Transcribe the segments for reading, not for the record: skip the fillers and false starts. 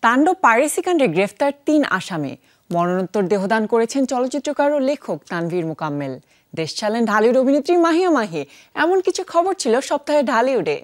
তাণ্ডব পাইরেসি কাণ্ডে গ্রেফতার ৩ আসামি। মরণোত্তর দেহদান করেছেন চলচ্চিত্রকার ও লেখক তানভীর মোকাম্মেল। দেশ ছাড়লেন ঢালিউড অভিনেত্রী মাহিয়া মাহি। এমন কিছু খবর ছিল সপ্তাহে ঢালিউডে।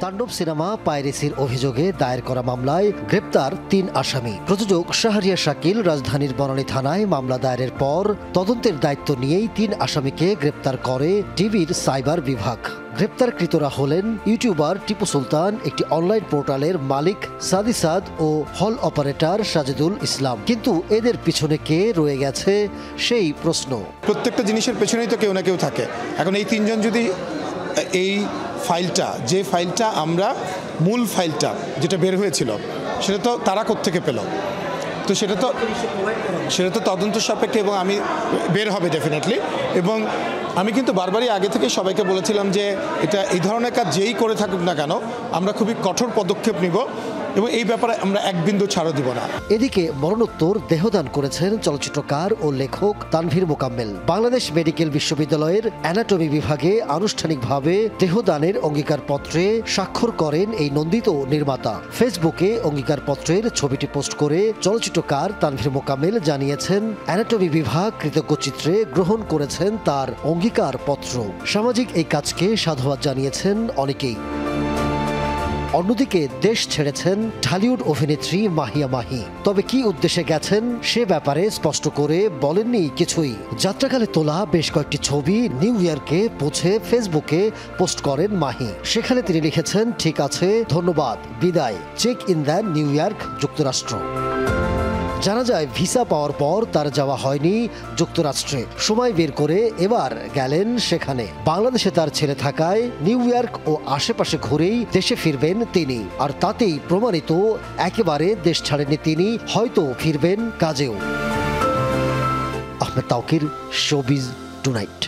তাণ্ডব সিনেমা পাইরেসির অভিযোগে দায়ের করা মামলায় গ্রেপ্তার ৩ আসামি। প্রযোজক শাহরিয়ার শাকিল রাজধানীর বনানী থানায় মামলা দায়েরের পর তদন্তের দায়িত্ব নিয়েই ৩ আসামিকে গ্রেপ্তার করে ডিবির সাইবার বিভাগ। গ্রেপ্তারকৃতরা হলেন ইউটিউবার টিপু সুলতান, একটি অনলাইন পোর্টালের মালিক সাদি সাদ ও হল অপারেটর সাজিদুল ইসলাম। কিন্তু এদের পিছনে কে রয়ে গেছে সেই প্রশ্ন। প্রত্যেকটা জিনিসের পেছনেই তো কেউ না কেউ থাকে। এখন এই ৩ জন যদি এই ফাইলটা আমরা মূল ফাইলটা যেটা বের হয়েছিল সেটা তো তারা কোত্থেকে পেল, তো সেটা তো তদন্ত সাপেক্ষে এবং আমি বের হবে ডেফিনেটলি। এবং আমি কিন্তু বারবারই আগে থেকে সবাইকে বলেছিলাম যে এটা এই ধরনের কাজ যেই করে থাকুক না কেন আমরা খুবই কঠোর পদক্ষেপ নিব এবং এই ব্যাপারে আমরা এক বিন্দু ছাড়ও দিব না। এদিকে মরণোত্তর দেহদান করেছেন চলচ্চিত্রকার ও লেখক তানভীর মোকাম্মেল। বাংলাদেশ মেডিকেল বিশ্ববিদ্যালয়ের অ্যানাটমি বিভাগে আনুষ্ঠানিকভাবে দেহদানের অঙ্গীকারপত্রে স্বাক্ষর করেন এই নন্দিত নির্মাতা। ফেসবুকে অঙ্গীকারপত্রের ছবিটি পোস্ট করে চলচ্চিত্রকার তানভীর মোকাম্মেল জানিয়েছেন অ্যানাটমি বিভাগ কৃতজ্ঞচিত্রে গ্রহণ করেছেন তার অঙ্গীকারপত্র। সামাজিক এই কাজকে সাধুবাদ জানিয়েছেন অনেকেই। অন্যদিকে দেশ ছেড়েছেন ঢালিউড অভিনেত্রী মাহিয়া মাহি। তবে কি উদ্দেশ্যে গেছেন সে ব্যাপারে স্পষ্ট করে বলেননি কিছুই। যাত্রাকালে তোলা বেশ কয়েকটি ছবি নিউ ইয়র্কে পৌঁছে ফেসবুকে পোস্ট করেন মাহি। সেখানে তিনি লিখেছেন, ঠিক আছে, ধন্যবাদ, বিদায়, চেক ইন দেন নিউ ইয়র্ক, যুক্তরাষ্ট্র। জানা যায় ভিসা পাওয়ার পর তার যাওয়া হয়নি যুক্তরাষ্ট্রে। সময় বের করে এবার গেলেন সেখানে। বাংলাদেশে তার ছেলে থাকায় নিউ ইয়র্ক ও আশেপাশে ঘুরেই দেশে ফিরবেন তিনি। আর তাতেই প্রমাণিত একেবারে দেশ ছাড়েননি তিনি, হয়তো ফিরবেন কাজেও। Ahmed Tauquir, showbiz tonight.